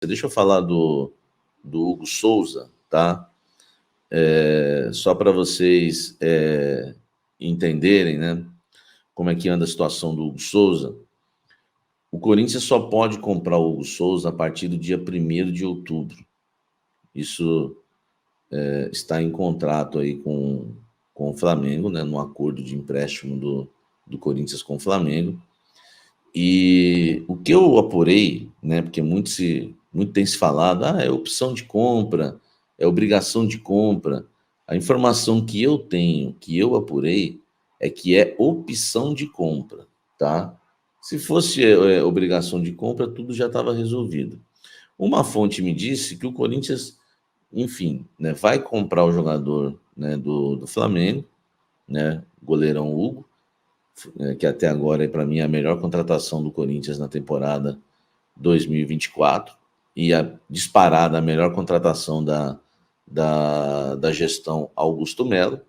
Deixa eu falar do Hugo Souza, tá? Só para vocês entenderem, né? Como é que anda a situação do Hugo Souza. O Corinthians só pode comprar o Hugo Souza a partir do dia 1º de outubro. Isso está em contrato aí com o Flamengo, né? No acordo de empréstimo do Corinthians com o Flamengo. E o que eu apurei, né? Porque muito tem se falado, é opção de compra, é obrigação de compra. A informação que eu tenho, que eu apurei, é que é opção de compra, tá? Se fosse obrigação de compra, tudo já estava resolvido. Uma fonte me disse que o Corinthians, enfim, né, vai comprar o jogador, né, do Flamengo, né, goleirão Hugo, que até agora, para mim, é a melhor contratação do Corinthians na temporada 2024 e a disparada a melhor contratação da gestão Augusto Melo.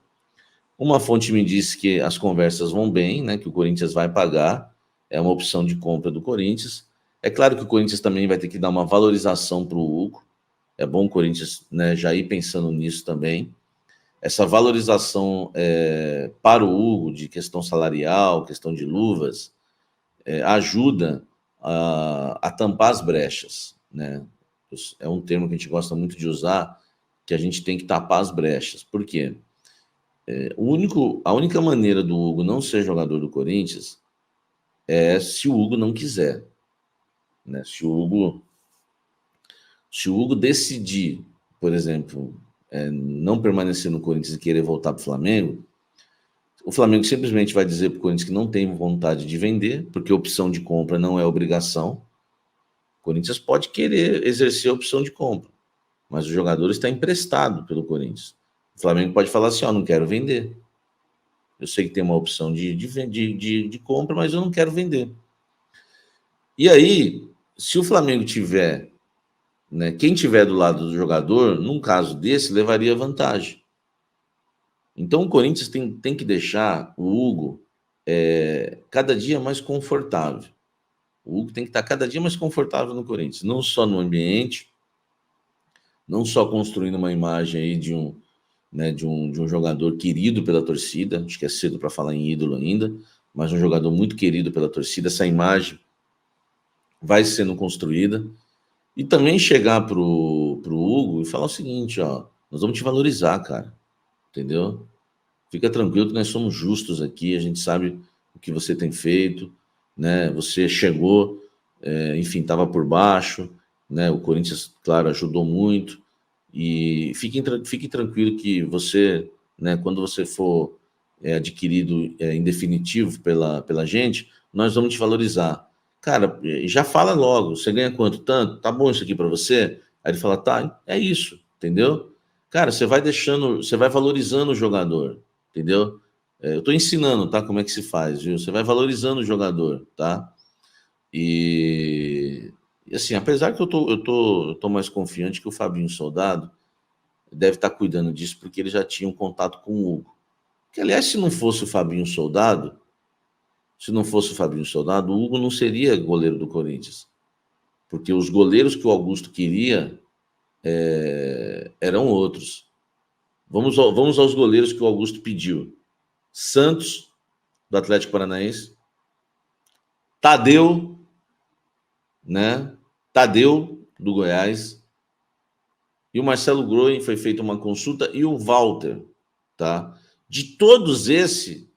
Uma fonte me disse que as conversas vão bem, né, que o Corinthians vai pagar, é uma opção de compra do Corinthians. É claro que o Corinthians também vai ter que dar uma valorização para o Hugo, é bom o Corinthians, né, já ir pensando nisso também. Essa valorização para o Hugo, de questão salarial, questão de luvas, ajuda a tampar as brechas, né? É um termo que a gente gosta muito de usar, que a gente tem que tapar as brechas. Por quê? A única maneira do Hugo não ser jogador do Corinthians é se o Hugo não quiser, né? Se o Hugo decidir, por exemplo, não permanecer no Corinthians e querer voltar para o Flamengo simplesmente vai dizer para o Corinthians que não tem vontade de vender, porque opção de compra não é obrigação. O Corinthians pode querer exercer a opção de compra, mas o jogador está emprestado pelo Corinthians. O Flamengo pode falar assim, não quero vender. Eu sei que tem uma opção de compra, mas eu não quero vender. E aí, se o Flamengo tiver, né, quem tiver do lado do jogador, num caso desse, levaria vantagem. Então o Corinthians tem que deixar o Hugo cada dia mais confortável. O Hugo tem que estar cada dia mais confortável no Corinthians, não só no ambiente, não só construindo uma imagem aí de um jogador querido pela torcida, acho que é cedo para falar em ídolo ainda, mas um jogador muito querido pela torcida, essa imagem vai sendo construída, e também chegar pro Hugo e falar o seguinte, nós vamos te valorizar, cara, entendeu? Fica tranquilo que nós somos justos aqui, a gente sabe o que você tem feito, né? Você chegou, enfim, estava por baixo, né? O Corinthians, claro, ajudou muito. E fique tranquilo que você, né, quando você for adquirido em definitivo pela gente, nós vamos te valorizar. Cara, já fala logo, você ganha quanto? Tanto? Tá bom isso aqui para você? Aí ele fala, tá, é isso, entendeu? Cara, você vai deixando, você vai valorizando o jogador, entendeu? Eu estou ensinando, tá, como é que se faz, viu? Você vai valorizando o jogador, tá? E assim, apesar que eu tô mais confiante que o Fabinho Soldado deve estar cuidando disso, porque ele já tinha um contato com o Hugo. Que, aliás, se não fosse o Fabinho Soldado, o Hugo não seria goleiro do Corinthians. Porque os goleiros que o Augusto queria eram outros. Vamos aos goleiros que o Augusto pediu. Santos, do Atlético Paranaense. Tadeu, né? Tadeu, do Goiás. E o Marcelo Groen foi feita uma consulta, e o Walter, tá? De todos esses,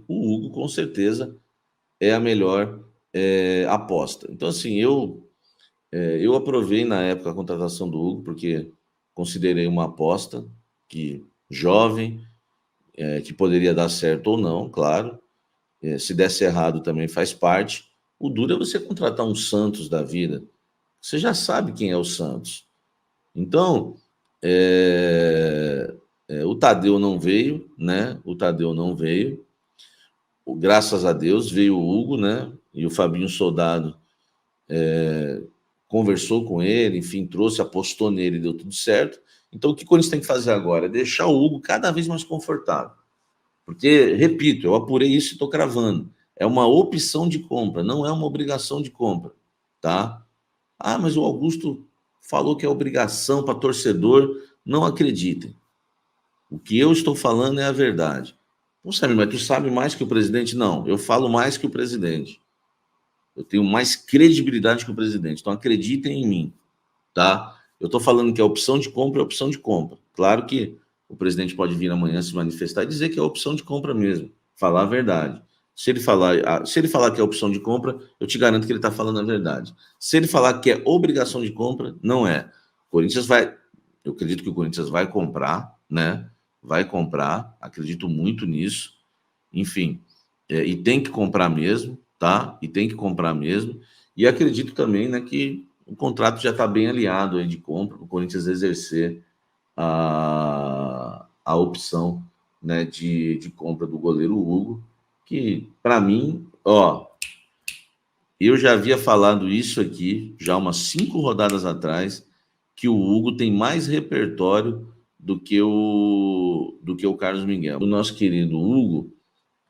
o Hugo, com certeza, é a melhor aposta. Então, assim, eu aprovei na época a contratação do Hugo, porque considerei uma aposta que jovem, que poderia dar certo ou não, claro. Se desse errado também faz parte. O duro é você contratar um Santos da vida. Você já sabe quem é o Santos. Então, o Tadeu não veio, né? O Tadeu não veio. Graças a Deus veio o Hugo, né? E o Fabinho Soldado conversou com ele, enfim, trouxe, apostou nele, deu tudo certo. Então, o que o Corinthians tem que fazer agora é deixar o Hugo cada vez mais confortável. Porque, repito, eu apurei isso e estou cravando. É uma opção de compra, não é uma obrigação de compra, tá? Ah, mas o Augusto falou que é obrigação para torcedor. Não acreditem. O que eu estou falando é a verdade. Pô, Samir, mas tu sabe mais que o presidente? Não, eu falo mais que o presidente. Eu tenho mais credibilidade que o presidente. Então acreditem em mim, tá? Eu estou falando que a opção de compra é opção de compra. Claro que o presidente pode vir amanhã se manifestar e dizer que é opção de compra mesmo, falar a verdade. Se ele falar que é opção de compra, eu te garanto que ele está falando a verdade. Se ele falar que é obrigação de compra, não é. O Corinthians vai, eu acredito que o Corinthians vai comprar, né? Vai comprar, acredito muito nisso. Enfim, e tem que comprar mesmo, tá? E tem que comprar mesmo. E acredito também, né, que o contrato já está bem alinhado aí de compra, para o Corinthians exercer a opção, né, de compra do goleiro Hugo, que para mim, ó, eu já havia falado isso aqui já umas 5 rodadas atrás, que o Hugo tem mais repertório do que o Carlos Miguel. O nosso querido Hugo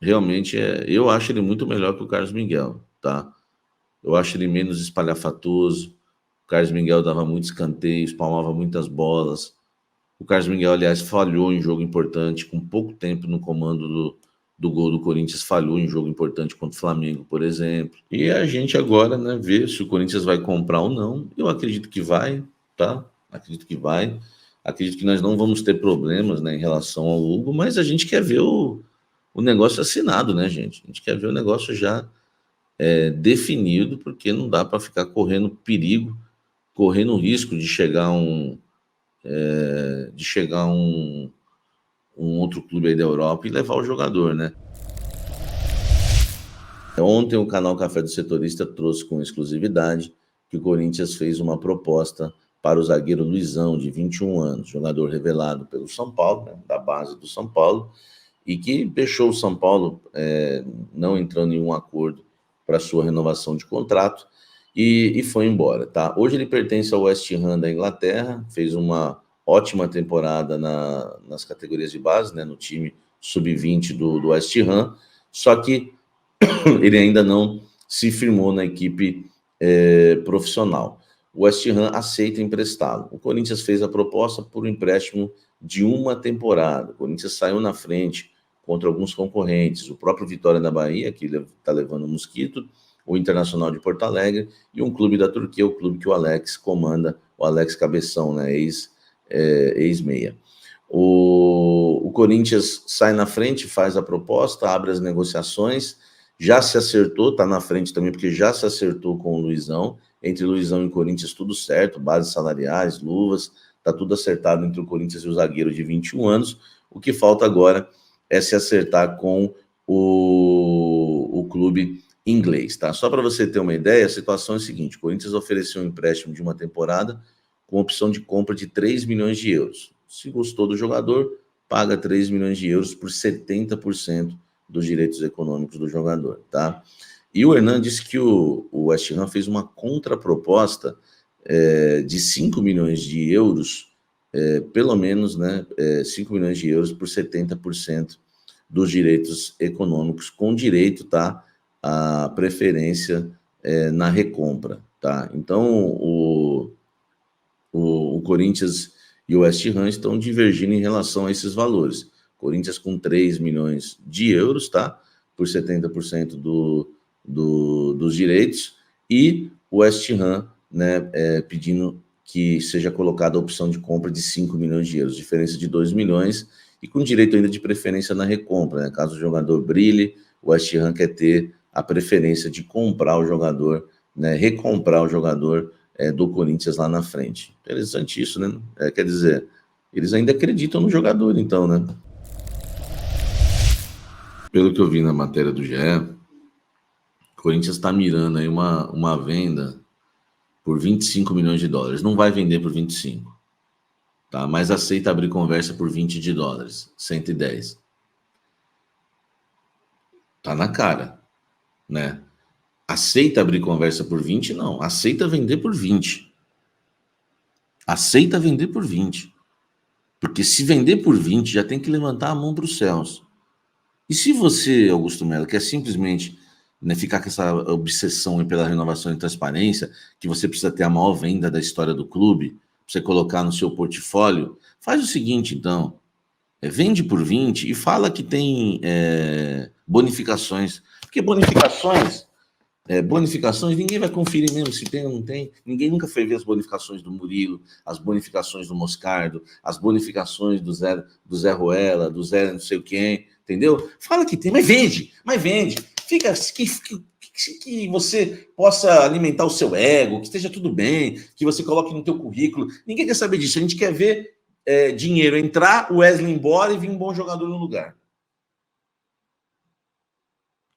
realmente eu acho ele muito melhor que o Carlos Miguel, tá? Eu acho ele menos espalhafatoso. O Carlos Miguel dava muitos escanteios, palmava muitas bolas. O Carlos Miguel, aliás, falhou em jogo importante, com pouco tempo no comando do gol do Corinthians, falhou em jogo importante contra o Flamengo, por exemplo. E a gente agora, né, vê se o Corinthians vai comprar ou não. Eu acredito que vai, tá? Acredito que vai. Acredito que nós não vamos ter problemas, né, em relação ao Hugo, mas a gente quer ver o negócio assinado, né, gente? A gente quer ver o negócio já definido, porque não dá para ficar correndo perigo, correndo risco de chegar um outro clube aí da Europa e levar o jogador, né? Ontem o canal Café do Setorista trouxe com exclusividade que o Corinthians fez uma proposta para o zagueiro Luizão, de 21 anos, jogador revelado pelo São Paulo, né, da base do São Paulo, e que deixou o São Paulo não entrando em um acordo para sua renovação de contrato e foi embora, tá? Hoje ele pertence ao West Ham da Inglaterra, fez uma ótima temporada nas categorias de base, né, no time sub-20 do West Ham, só que ele ainda não se firmou na equipe profissional. O West Ham aceita emprestá-lo. O Corinthians fez a proposta por um empréstimo de uma temporada. O Corinthians saiu na frente contra alguns concorrentes, o próprio Vitória da Bahia, que está levando o Mosquito, o Internacional de Porto Alegre e um clube da Turquia, o clube que o Alex comanda, o Alex Cabeção, né, ex-meia. O Corinthians sai na frente, faz a proposta, abre as negociações, já se acertou, está na frente também, porque já se acertou com o Luizão, entre Luizão e Corinthians tudo certo, bases salariais, luvas, está tudo acertado entre o Corinthians e o zagueiro de 21 anos, o que falta agora é se acertar com o clube inglês, tá? Só para você ter uma ideia, a situação é a seguinte, o Corinthians ofereceu um empréstimo de uma temporada com opção de compra de 3 milhões de euros. Se gostou do jogador, paga 3 milhões de euros por 70% dos direitos econômicos do jogador, tá? E o Hernan disse que o West Ham fez uma contraproposta de 5 milhões de euros, pelo menos, né, 5 milhões de euros por 70% dos direitos econômicos, com direito, tá, à preferência na recompra, tá? Então, o Corinthians e o West Ham estão divergindo em relação a esses valores. Corinthians com 3 milhões de euros, tá? Por 70% dos direitos, e o West Ham, né, pedindo que seja colocada a opção de compra de 5 milhões de euros, diferença de 2 milhões, e com direito ainda de preferência na recompra, né? Caso o jogador brilhe, o West Ham quer ter a preferência de comprar o jogador, né, recomprar o jogador do Corinthians lá na frente. Interessante isso, né? Quer dizer, eles ainda acreditam no jogador, então, né? Pelo que eu vi na matéria do GE, o Corinthians está mirando aí uma venda por 25 milhões de dólares. Não vai vender por 25, tá? Mas aceita abrir conversa por 20 de dólares, 110. Tá na cara, né? Aceita abrir conversa por 20? Não. Aceita vender por 20. Aceita vender por 20. Porque se vender por 20, já tem que levantar a mão para os céus. E se você, Augusto Melo, quer simplesmente né, ficar com essa obsessão pela renovação e transparência, que você precisa ter a maior venda da história do clube, pra você colocar no seu portfólio, faz o seguinte, então, vende por 20 e fala que tem bonificações. Porque bonificações, ninguém vai conferir mesmo se tem ou não tem. Ninguém nunca foi ver as bonificações do Murilo, as bonificações do Moscardo, as bonificações do Zé Ruela, do Zé não sei quem, entendeu? Fala que tem, mas vende. Fica que você possa alimentar o seu ego, que esteja tudo bem, que você coloque no teu currículo. Ninguém quer saber disso. A gente quer ver dinheiro entrar, o Wesley embora e vir um bom jogador no lugar.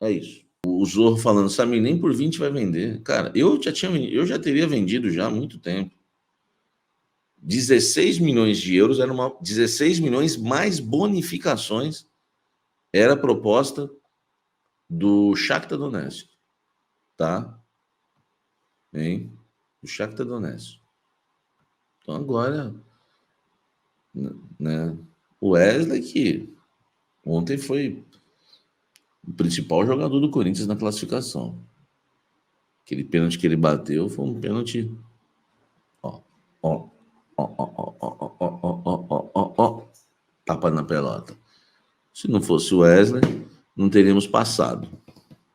É isso. O Zorro falando, Samir, nem por 20 vai vender. Cara, eu já teria vendido já há muito tempo. 16 milhões de euros, 16 milhões mais bonificações, era a proposta do Shakhtar Donetsk, tá? Hein? O Shakhtar Donetsk. Então agora, né? O Wesley, que ontem foi o principal jogador do Corinthians na classificação. Aquele pênalti que ele bateu foi um pênalti. Ó. Tapa na pelota. Se não fosse o Wesley, não teríamos passado.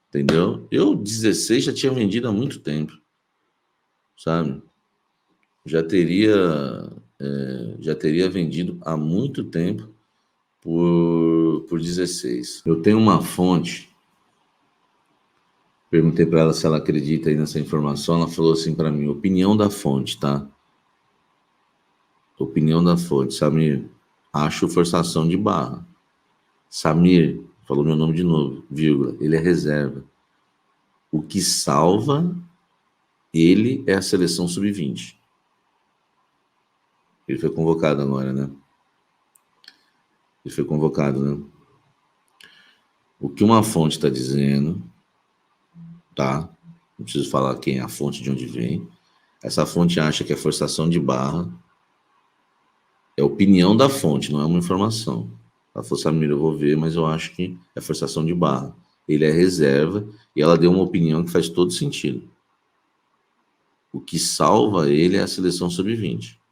Entendeu? Eu, 16, já tinha vendido há muito tempo. Sabe? Já teria vendido há muito tempo por 16. Eu tenho uma fonte. Perguntei para ela se ela acredita aí nessa informação. Ela falou assim para mim: opinião da fonte, tá? Opinião da fonte. Samir, acho forçação de barra. Samir, falou meu nome de novo, vírgula, ele é reserva. O que salva ele é a seleção sub-20. Ele foi convocado agora, né? Ele foi convocado, né? O que uma fonte está dizendo, tá? Não preciso falar quem é a fonte, de onde vem. Essa fonte acha que é forçação de barra. É opinião da fonte, não é uma informação. Ela falou, Samir, eu vou ver, mas eu acho que é forçação de barra. Ele é reserva e ela deu uma opinião que faz todo sentido. O que salva ele é a seleção sub-20.